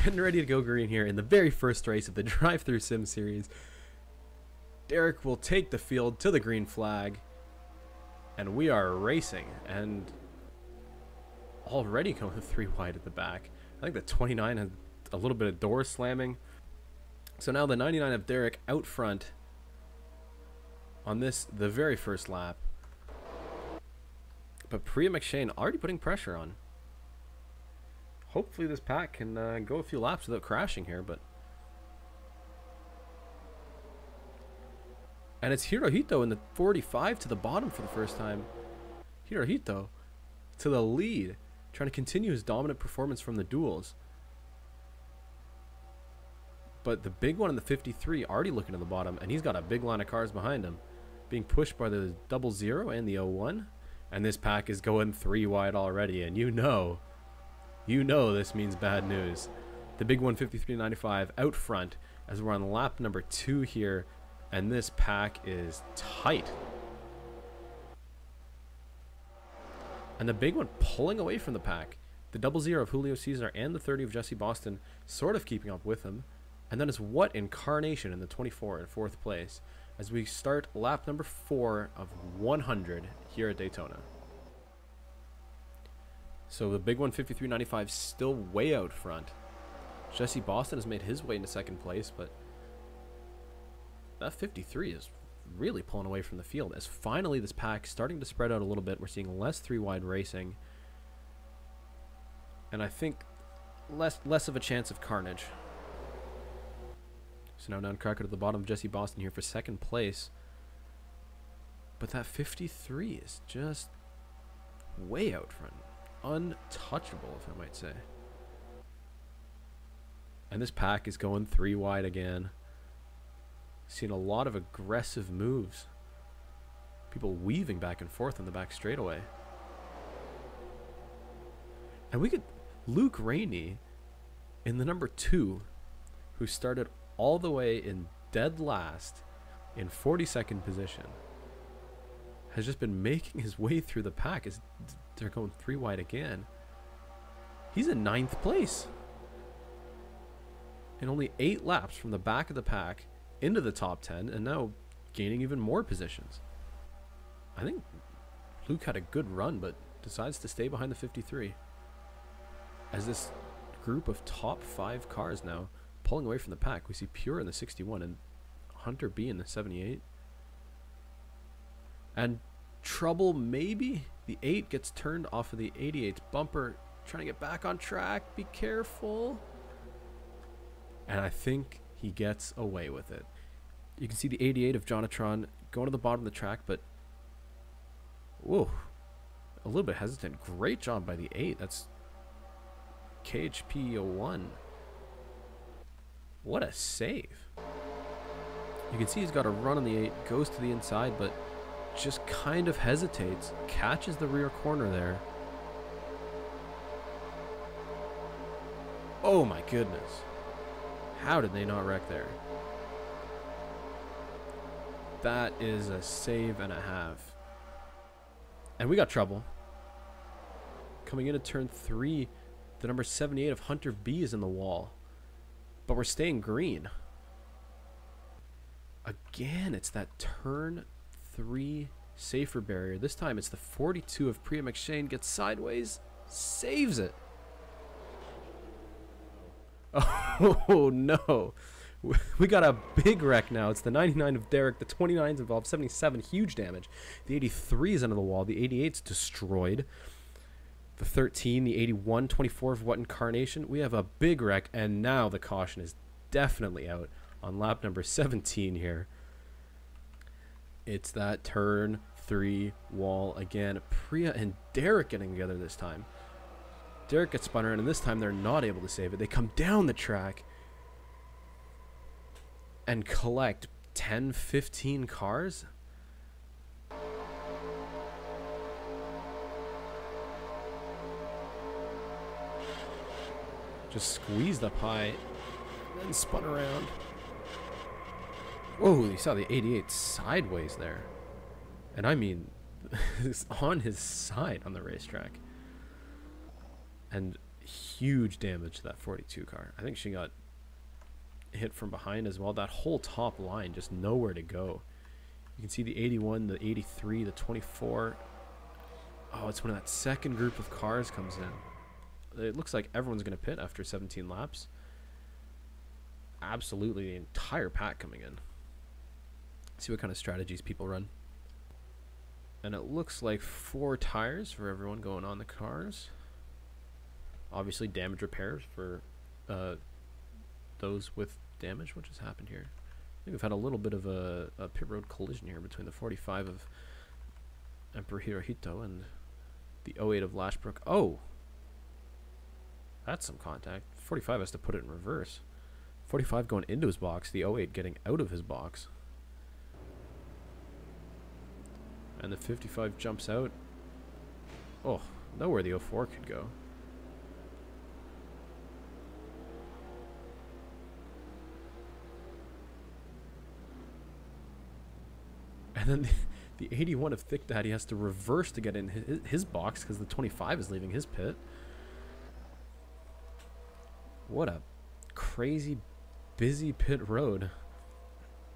getting ready to go green here in the very first race of the DriveThrough Sim series. Derek will take the field to the green flag, and we are racing, and already going 3 wide at the back. I think the 29 had a little bit of door slamming. So now the 99 of Derek out front on this, the very first lap. But Priya McShane already putting pressure on. Hopefully this pack can go a few laps without crashing here, but... And it's Hirohito in the 45 to the bottom for the first time. Hirohito to the lead, trying to continue his dominant performance from the duels. But the big one in the 53 already looking at the bottom, and he's got a big line of cars behind him, being pushed by the 00 and the 01. And this pack is going 3 wide already, and you know this means bad news. The big one, 53.95 out front, as we're on lap number 2 here, and this pack is tight. And the big one pulling away from the pack. The 00 of Julio Cesar and the 30 of Jesse Boston sort of keeping up with him. And then it's What Incarnation in the 24 in 4th place as we start lap number 4 of 100 here at Daytona. So the big one, 53.95, still way out front. Jesse Boston has made his way into 2nd place, but that 53 is really pulling away from the field as finally this pack starting to spread out a little bit. We're seeing less 3 wide racing, and I think less of a chance of carnage. So now down Cracker to the bottom, Jesse Boston here for 2nd place. But that 53 is just way out front. Untouchable, if I might say. And this pack is going 3 wide again. Seen a lot of aggressive moves. People weaving back and forth on the back straightaway. And we get Luke Rainey in the number 2, who started all the way in dead last in 42nd position, has just been making his way through the pack as they're going 3 wide again. He's in 9th place in only 8 laps from the back of the pack into the top 10, and now gaining even more positions. I think Luke had a good run, but decides to stay behind the 53 as this group of top 5 cars now pulling away from the pack. We see Pure in the 61 and Hunter B in the 78. And trouble maybe. The 8 gets turned off of the 88's bumper, trying to get back on track. Be careful. And I think he gets away with it. You can see the 88 of Jonatron going to the bottom of the track, but whoa, a little bit hesitant. Great job by the 8. That's KHP 01. What a save. You can see he's got a run on the 8, goes to the inside, but just kind of hesitates, catches the rear corner there. Oh my goodness. How did they not wreck there? That is a save and a half. And we got trouble. Coming into turn 3, the number 78 of Hunter B is in the wall. But we're staying green. Again, it's that turn 3 safer barrier. This time it's the 42 of Priya McShane, gets sideways, saves it. Oh no. We got a big wreck now. It's the 99 of Derek. The 29's involved, 77, huge damage. The 83 is under the wall. The 88's destroyed. The 13, the 81, 24 of What Incarnation. We have a big wreck, and now the caution is definitely out on lap number 17 here. It's that turn 3 wall again. Priya and Derek getting together this time. Derek gets spun around, and this time they're not able to save it. They come down the track and collect 10, 15 cars. Just squeezed up high, then spun around. Whoa, you saw the 88 sideways there. And I mean, on his side on the racetrack. And huge damage to that 42 car. I think she got hit from behind as well. That whole top line, just nowhere to go. You can see the 81, the 83, the 24. Oh, it's when that second group of cars comes in. It looks like everyone's going to pit after 17 laps. Absolutely the entire pack coming in. See what kind of strategies people run. And it looks like 4 tires for everyone going on the cars. Obviously damage repairs for those with damage. What just happened here? I think we've had a little bit of a pit road collision here between the 45 of Emperor Hirohito and the 08 of Lashbrook. Oh! That's some contact. 45 has to put it in reverse. 45 going into his box, the 08 getting out of his box. And the 55 jumps out. Oh, nowhere the 04 could go. And then the 81 of Thick Daddy has to reverse to get in his box because the 25 is leaving his pit. What a crazy busy pit road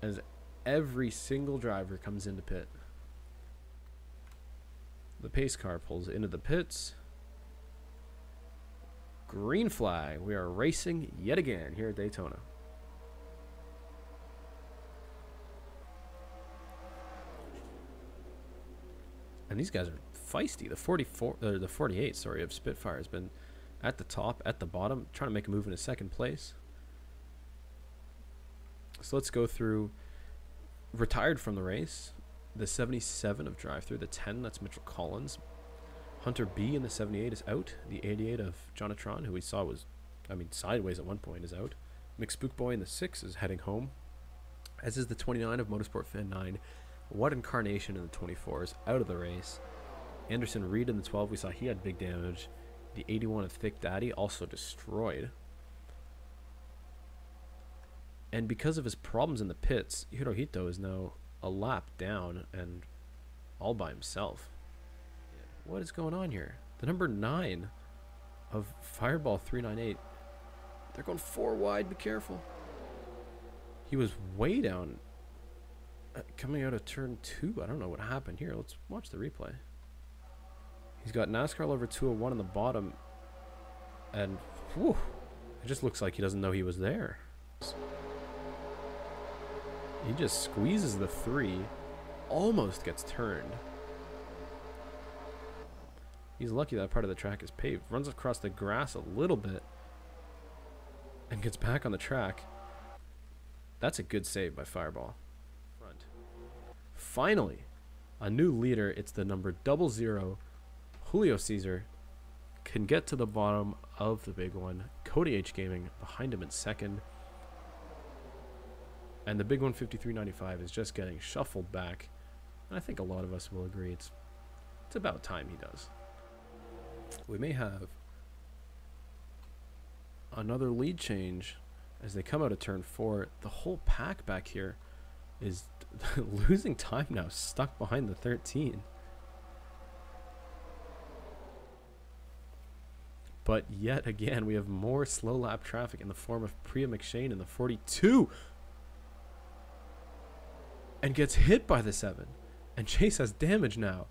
as every single driver comes into pit. The pace car pulls into the pits. Green flag. We are racing yet again here at Daytona. And these guys are feisty. The 44, the 48, sorry, of Spitfire has been at the top, at the bottom, trying to make a move into second place. So let's go through. Retired from the race, the 77 of DriveThrough, the 10, that's Mitchell Collins. Hunter B in the 78 is out. The 88 of Jonatron, who we saw was, I mean, sideways at one point, is out. McSpookboy in the 6 is heading home, as is the 29 of Motorsport Fan 9. What Incarnation in the 24 is out of the race. Anderson Reed in the 12, we saw he had big damage. The 81 of Thick Daddy also destroyed. And because of his problems in the pits, Hirohito is now a lap down and all by himself. What is going on here? The number 9 of Fireball 398. They're going 4 wide, be careful. He was way down coming out of turn 2. I don't know what happened here. Let's watch the replay. He's got NASCAR over 201 on the bottom. And whew, it just looks like he doesn't know he was there. He just squeezes the 3. Almost gets turned. He's lucky that part of the track is paved. Runs across the grass a little bit. And gets back on the track. That's a good save by Fireball. Front. Finally, a new leader. It's the number 00. Julio Caesar can get to the bottom of the big one. Cody H Gaming behind him in second. And the big one, 53.95, is just getting shuffled back. And I think a lot of us will agree it's about time he does. We may have another lead change as they come out of turn 4. The whole pack back here is losing time now, stuck behind the 13. But yet again, we have more slow lap traffic in the form of Priya McShane in the 42. And gets hit by the 7. And Chase has damage now.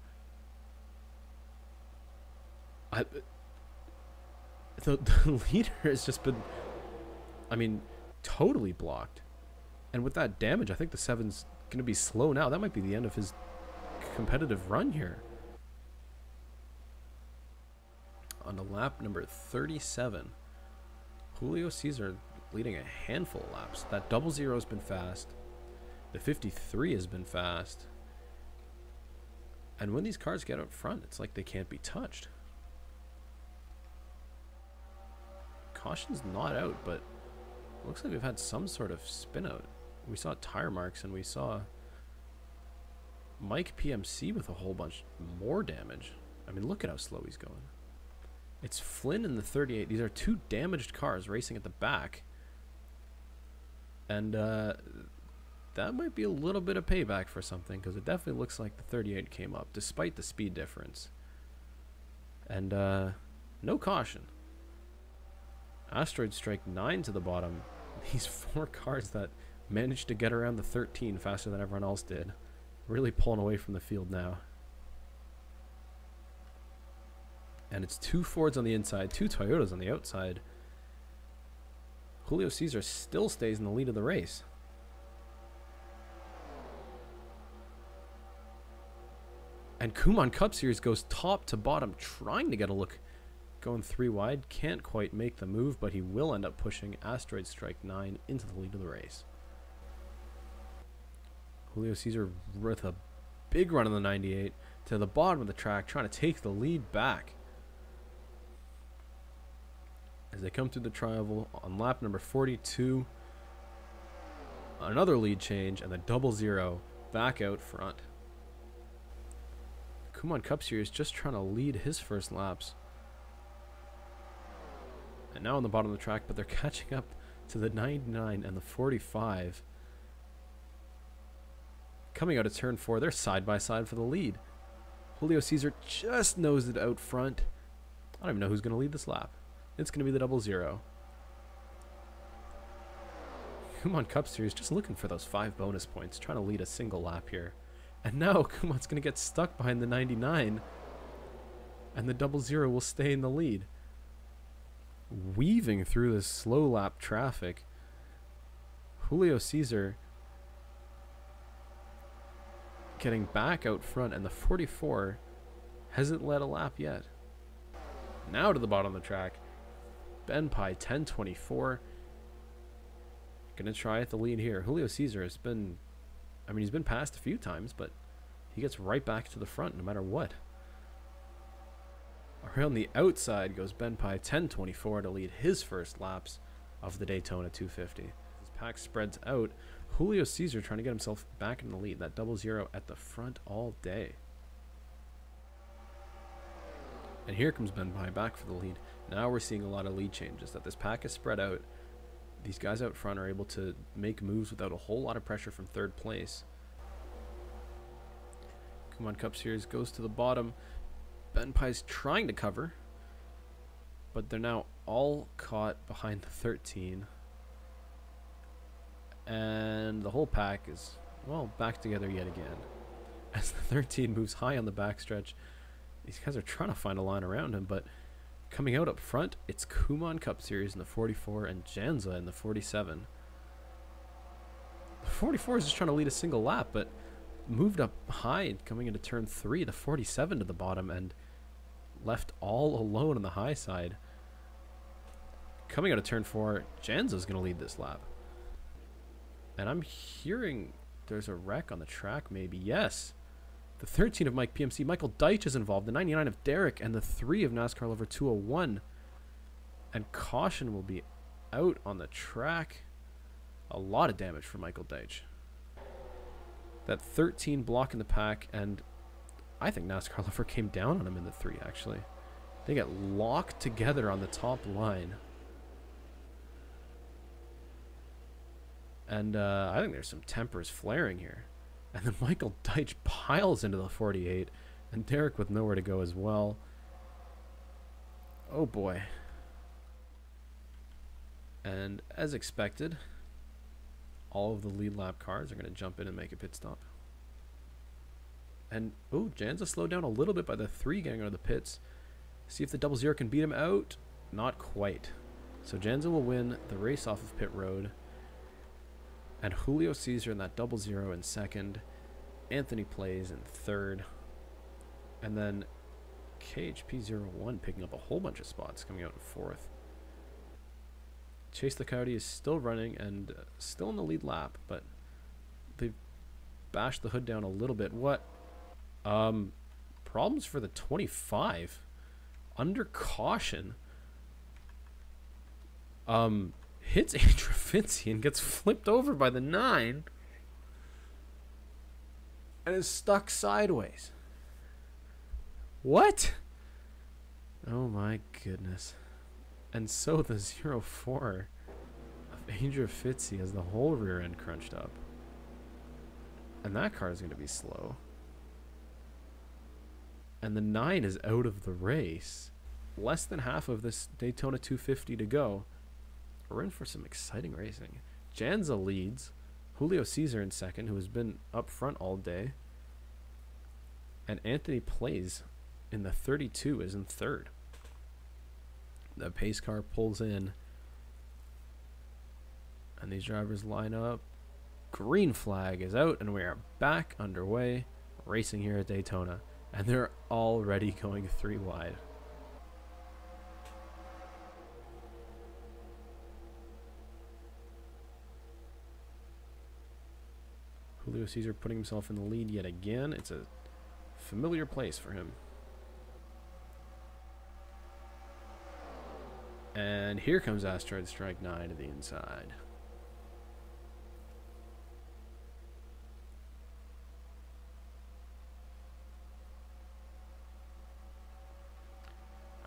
The leader has just been, I mean, totally blocked. And with that damage, I think the 7's going to be slow now. That might be the end of his competitive run here. On to lap number 37. Julio Caesar leading a handful of laps. That 00 has been fast. The 53 has been fast. And when these cars get up front, it's like they can't be touched. Caution's not out, but it looks like we've had some sort of spin out. We saw tire marks and we saw Mike PMC with a whole bunch more damage. I mean, look at how slow he's going. It's Flynn in the 38. These are 2 damaged cars racing at the back. And that might be a little bit of payback for something, because it definitely looks like the 38 came up, despite the speed difference. And no caution. Asteroid Strike 9 to the bottom. These 4 cars that managed to get around the 13 faster than everyone else did. Really pulling away from the field now. And it's 2 Fords on the inside, 2 Toyotas on the outside. Julio Cesar still stays in the lead of the race. And Kumon Cup Series goes top to bottom, trying to get a look. Going 3 wide, can't quite make the move, but he will end up pushing Asteroid Strike 9 into the lead of the race. Julio Cesar with a big run on the 98 to the bottom of the track, trying to take the lead back. As they come through the tri-oval on lap number 42, another lead change and the 00 back out front. Kumon Cup Series just trying to lead his first laps. And now on the bottom of the track, but they're catching up to the 99 and the 45. Coming out of turn 4, they're side by side for the lead. Julio Cesar just nosed it out front. I don't even know who's going to lead this lap. It's going to be the 00. Kumon Cup Series just looking for those 5 bonus points, trying to lead a single lap here. And now Kumon's going to get stuck behind the 99, and the 00 will stay in the lead. Weaving through this slow lap traffic, Julio Cesar getting back out front, and the 44 hasn't led a lap yet. Now to the bottom of the track, Ben Pye 1024 gonna try at the lead here. Julio Cesar has been, I mean, he's been passed a few times, but he gets right back to the front no matter what. Around the outside goes Ben Pye 1024 to lead his first laps of the Daytona 250. His pack spreads out. Julio Cesar trying to get himself back in the lead. That 00 at the front all day. And here comes Ben Pye back for the lead. Now we're seeing a lot of lead changes. That this pack is spread out. These guys out front are able to make moves without a whole lot of pressure from third place. Kumon Cup Series goes to the bottom. Ben Pye's trying to cover, but they're now all caught behind the 13. And the whole pack is, well, back together yet again. As the 13 moves high on the backstretch, these guys are trying to find a line around him, but coming out up front, it's Kumon Cup Series in the 44 and Janza in the 47. The 44 is just trying to lead a single lap, but moved up high coming into turn 3, the 47 to the bottom, and left all alone on the high side. Coming out of turn 4, Janza's going to lead this lap. And I'm hearing there's a wreck on the track, maybe. Yes. The 13 of Mike PMC, Michael Deitch is involved. The 99 of Derek and the 3 of NASCAR Lover 201. And caution will be out on the track. A lot of damage for Michael Deitch. That 13 blocking the pack, and I think NASCAR Lover came down on him in the 3, actually. They get locked together on the top line. And I think there's some tempers flaring here. And then Michael Deitch piles into the 48, and Derek with nowhere to go as well. Oh boy. And as expected, all of the lead lap cars are going to jump in and make a pit stop. And, oh, Janza slowed down a little bit by the 3 getting out of the pits. See if the 00 can beat him out. Not quite. So Janza will win the race off of pit road. And Julio Cesar in that 00 in second. Anthony Plays in third. And then KHP01 picking up a whole bunch of spots, coming out in fourth. Chase the Coyote is still running and still in the lead lap, but they've bashed the hood down a little bit. What? Problems for the 25. Under caution. Hits Andrew Fitzy and gets flipped over by the 9. And is stuck sideways. What? Oh my goodness. And so the 04 of Andrew Fitzy has the whole rear end crunched up. And that car is going to be slow. And the 9 is out of the race. Less than half of this Daytona 250 to go. we're in for some exciting racing. Janza leads. Julio Cesar in second, who has been up front all day. And Anthony Plays in the 32 is in third. The pace car pulls in. And these drivers line up. Green flag is out, and we are back underway racing here at Daytona. And they're already going 3 wide. Julio Cesar putting himself in the lead yet again. It's a familiar place for him. And here comes Asteroid Strike 9 to the inside.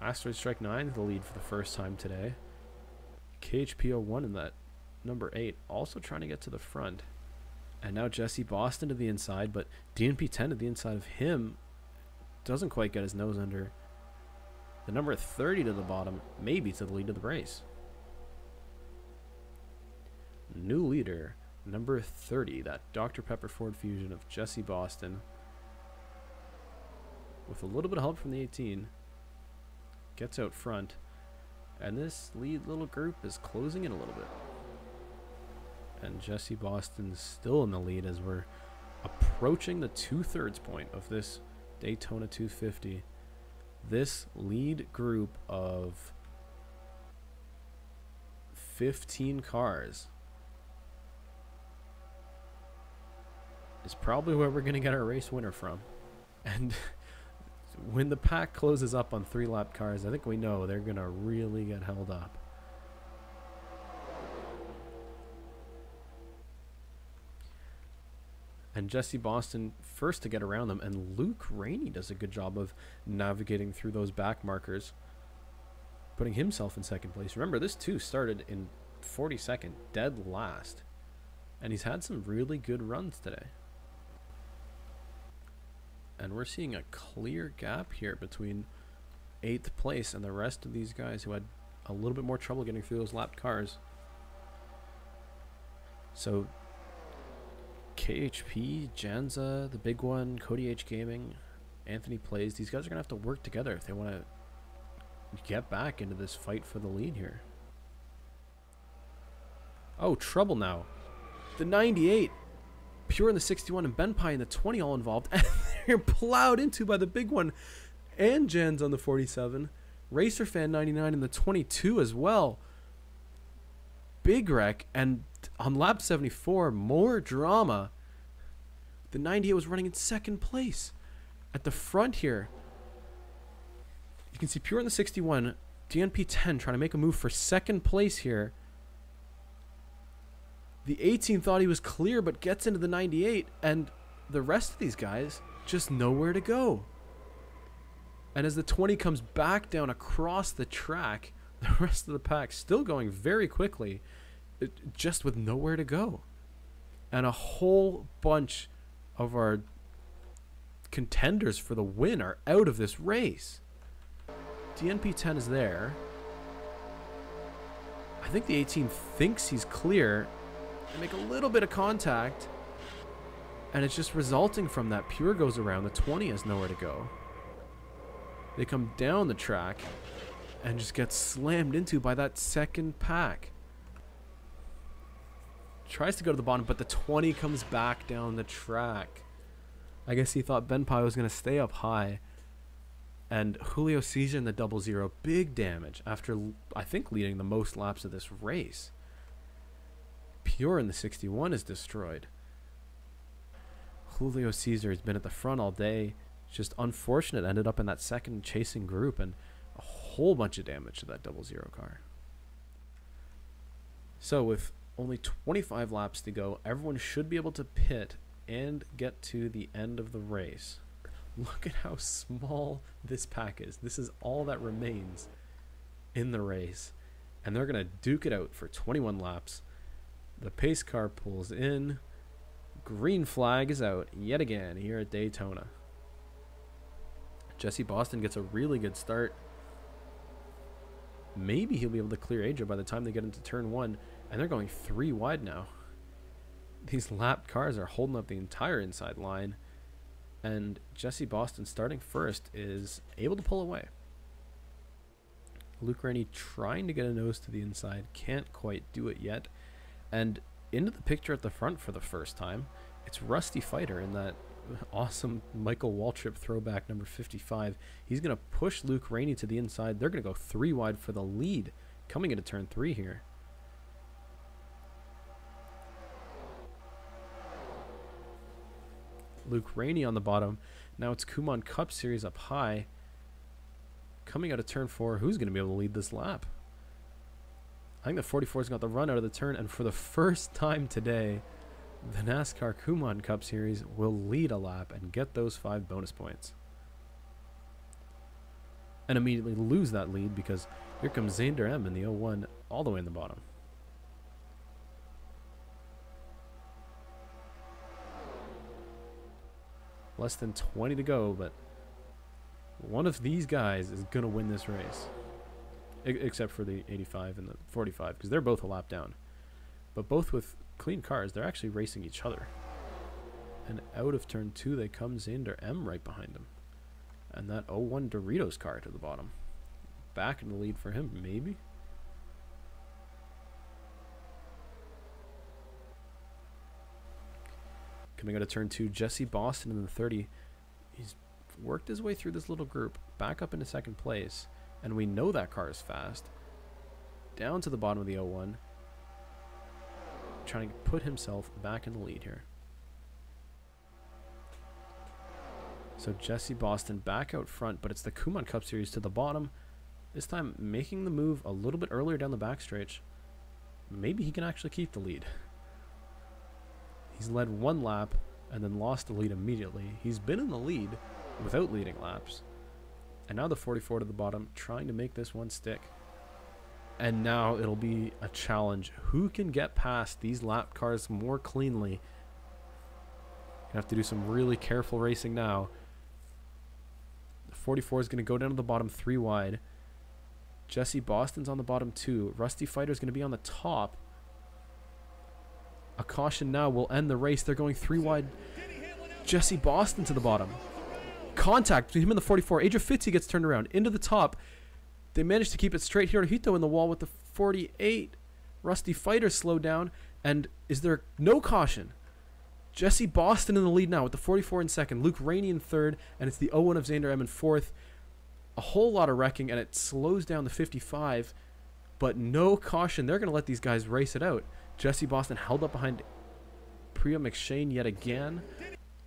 Asteroid Strike 9 the lead for the first time today. KHP01 in that number 8 also trying to get to the front. And now Jesse Boston to the inside, but DNP10 to the inside of him doesn't quite get his nose under the number 30 to the bottom, maybe to the lead of the race. New leader, number 30, that Dr. Pepper Ford Fusion of Jesse Boston. With a little bit of help from the 18. Gets out front. And this lead little group is closing in a little bit. And Jesse Boston's still in the lead as we're approaching the 2/3 point of this Daytona 250. This lead group of 15 cars is probably where we're going to get our race winner from. And when the pack closes up on 3-lap cars, I think we know they're going to really get held up. And Jesse Boston first to get around them, and Luke Rainey does a good job of navigating through those back markers, putting himself in second place. Remember, this too started in 42nd, dead last, and he's had some really good runs today. And we're seeing a clear gap here between 8th place and the rest of these guys who had a little bit more trouble getting through those lapped cars. So KHP, Janza, the big one, Cody H Gaming, Anthony Plays, these guys are going to have to work together if they want to get back into this fight for the lead here. Oh, trouble now. The 98, Pure in the 61, and Ben Pye in the 20 all involved. And they're plowed into by the big one and Janza on the 47. Racer Fan 99 in the 22 as well. Big wreck, and on lap 74, more drama. The 98 was running in second place. At the front here, you can see Pure in the 61, DNP10 trying to make a move for second place here. The 18 thought he was clear, but gets into the 98, and the rest of these guys just nowhere to go. And as the 20 comes back down across the track, the rest of the pack still going very quickly, just with nowhere to go. And a whole bunch of our contenders for the win are out of this race. DNP10 is there. I think the 18 thinks he's clear. They make a little bit of contact, and it's just resulting from that. Pure goes around. The 20 has nowhere to go. They come down the track and just get slammed into by that second pack. Tries to go to the bottom, but the 20 comes back down the track. I guess he thought Ben Pye was going to stay up high. And Julio Cesar in the 00, big damage after, I think, leading the most laps of this race. Pure in the 61 is destroyed. Julio Cesar has been at the front all day. It's just unfortunate, ended up in that second chasing group, and a whole bunch of damage to that 00 car. So with only 25 laps to go, everyone should be able to pit and get to the end of the race. Look at how small this pack is. This is all that remains in the race, and they're going to duke it out for 21 laps. The pace car pulls in. Green flag is out yet again here at Daytona. Jesse Boston gets a really good start. Maybe he'll be able to clear Adria by the time they get into turn 1. And they're going 3 wide now. These lapped cars are holding up the entire inside line. And Jesse Boston, starting first, is able to pull away. Luke Rainey trying to get a nose to the inside. Can't quite do it yet. And into the picture at the front for the first time, it's Rusty Fighter in that awesome Michael Waltrip throwback number 55. He's going to push Luke Rainey to the inside. They're going to go 3 wide for the lead coming into turn 3 here. Luke Rainey on the bottom. Now it's Kumon Cup Series up high. Coming out of turn 4, who's going to be able to lead this lap? I think the 44's got the run out of the turn, and for the first time today, the NASCAR Kumon Cup Series will lead a lap and get those 5 bonus points. And immediately lose that lead because here comes Xander M in the 01 all the way in the bottom. Less than 20 to go, but one of these guys is going to win this race. Except for the 85 and the 45, because they're both a lap down. But both with clean cars, they're actually racing each other. And out of turn 2, they come Xander M right behind him. And that 01 Doritos car to the bottom. Back in the lead for him, maybe? Coming out of turn 2, Jesse Boston in the 30. He's worked his way through this little group, back up into second place. And we know that car is fast. Down to the bottom of the 01. Trying to put himself back in the lead here. So Jesse Boston back out front, but it's the Kumon Cup Series to the bottom. This time making the move a little bit earlier down the backstretch. Maybe he can actually keep the lead. He's led 1 lap and then lost the lead immediately. He's been in the lead without leading laps. And now the 44 to the bottom, trying to make this one stick. And now it'll be a challenge. Who can get past these lap cars more cleanly? You have to do some really careful racing now. The 44 is going to go down to the bottom 3 wide. Jesse Boston's on the bottom 2. Rusty Fighter's going to be on the top. A caution now will end the race. They're going 3 wide. Jesse Boston to the bottom. Contact between him and the 44. Adria Fitzy gets turned around into the top. They managed to keep it straight. Hirohito in the wall with the 48. Rusty Fighter slowed down. And is there no caution? Jesse Boston in the lead now with the 44 in second. Luke Rainey in third. And it's the 01 of Xander M in fourth. A whole lot of wrecking, and it slows down the 55. But no caution. They're going to let these guys race it out. Jesse Boston held up behind Priya McShane yet again.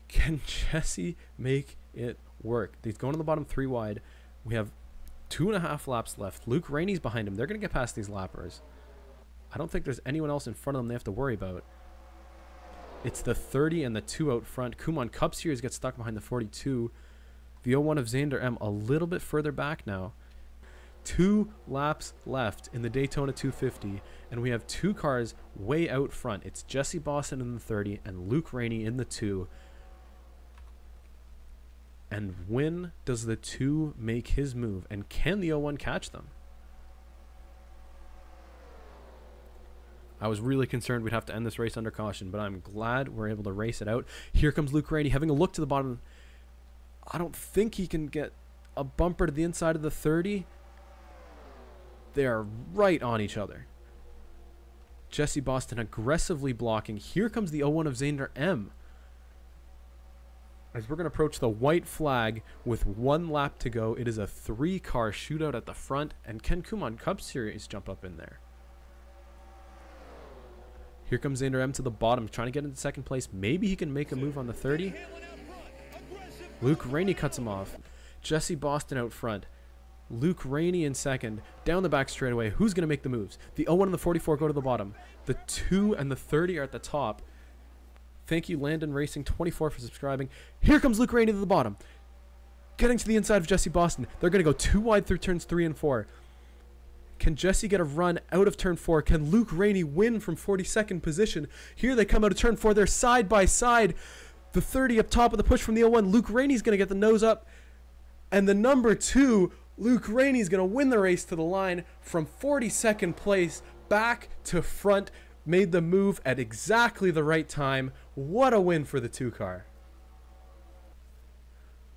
Can Jesse make it work? He's going to the bottom 3 wide. We have 2.5 laps left. Luke Rainey's behind him. They're going to get past these lappers. I don't think there's anyone else in front of them they have to worry about. It's the 30 and the 2 out front. Kumon Cup Series gets stuck behind the 42. The 01 of Xander M a little bit further back now. 2 laps left in the Daytona 250, and we have 2 cars way out front. It's Jesse Boston in the 30 and Luke Rainey in the 2. And when does the 2 make his move? And can the 01 catch them? I was really concerned we'd have to end this race under caution, but I'm glad we're able to race it out. Here comes Luke Rainey having a look to the bottom. I don't think he can get a bumper to the inside of the 30. They are right on each other. Jesse Boston aggressively blocking. Here comes the 01 of Xander M. As we're going to approach the white flag with 1 lap to go, it is a 3-car shootout at the front. And can Kumon Cup Series jump up in there? Here comes Xander M to the bottom, trying to get into second place. Maybe he can make a move on the 30. Luke Rainey cuts him off. Jesse Boston out front. Luke Rainey in second. Down the back straightaway. Who's going to make the moves? The 01 and the 44 go to the bottom. The 2 and the 30 are at the top. Thank you, Landon Racing 24 for subscribing. Here comes Luke Rainey to the bottom. Getting to the inside of Jesse Boston. They're going to go 2 wide through turns 3 and 4. Can Jesse get a run out of turn 4? Can Luke Rainey win from 42nd position? Here they come out of turn 4. They're side by side. The 30 up top of the push from the 01. Luke Rainey's going to get the nose up. And the number 2 Luke Rainey's going to win the race to the line from 42nd place back to front. Made the move at exactly the right time. What a win for the 2-car.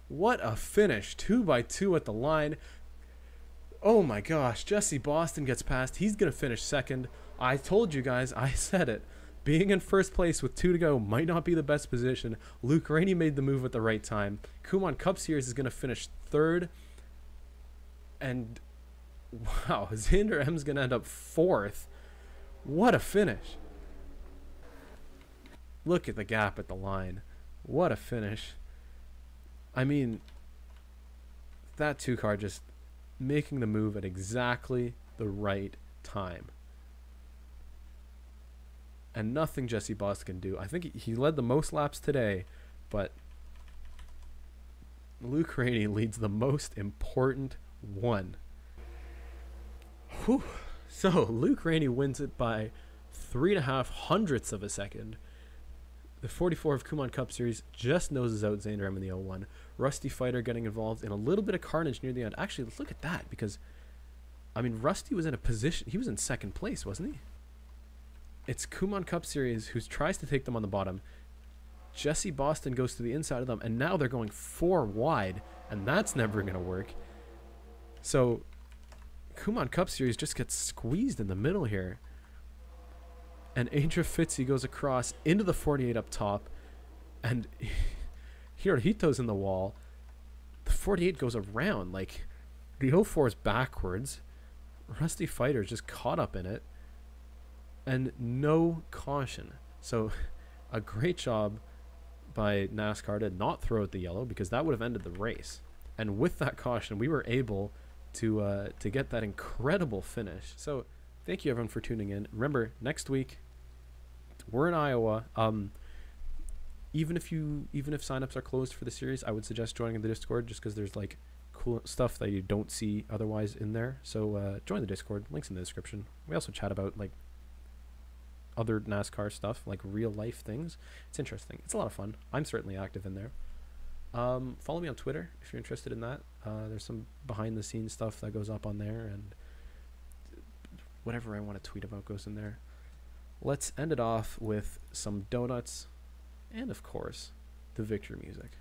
What a finish. 2x2 at the line. Oh my gosh. Jesse Boston gets past. He's going to finish second. I told you guys. I said it. Being in first place with 2 to go might not be the best position. Luke Rainey made the move at the right time. Kumon Cup Series is going to finish third. And wow, Xander M's going to end up fourth. What a finish. Look at the gap at the line. What a finish. I mean, that 2-car just making the move at exactly the right time. And nothing Jesse Boston can do. I think he led the most laps today, but Luke Rainey leads the most important one. Whew. So Luke Rainey wins it by 3.5 hundredths of a second. The 44 of Kumon Cup Series just noses out Xander M in the 01. Rusty Fighter getting involved in a little bit of carnage near the end. Actually, look at that, because I mean, Rusty was in a position, he was in second place, wasn't he? It's Kumon Cup Series who tries to take them on the bottom. Jesse Boston goes to the inside of them, and now they're going 4 wide, and that's never going to work. So Kumon Cup Series just gets squeezed in the middle here. And Adria Fitzy goes across into the 48 up top, and Hirohito's in the wall. The 48 goes around, like the 04 is backwards. Rusty Fighter's just caught up in it. And no caution. So a great job by NASCAR to not throw out the yellow, because that would have ended the race. And with that caution, we were able to get that incredible finish. So thank you everyone for tuning in. Remember, next week we're in Iowa. Even if signups are closed for the series, I would suggest joining the Discord, just because there's like cool stuff that you don't see otherwise in there. So join the Discord. Links in the description. We also chat about like other NASCAR stuff, like real life things. It's interesting. It's a lot of fun. I'm certainly active in there. Follow me on Twitter if you're interested in that. There's some behind the scenes stuff that goes up on there, and whatever I want to tweet about goes in there. Let's end it off with some donuts and, of course, the victory music.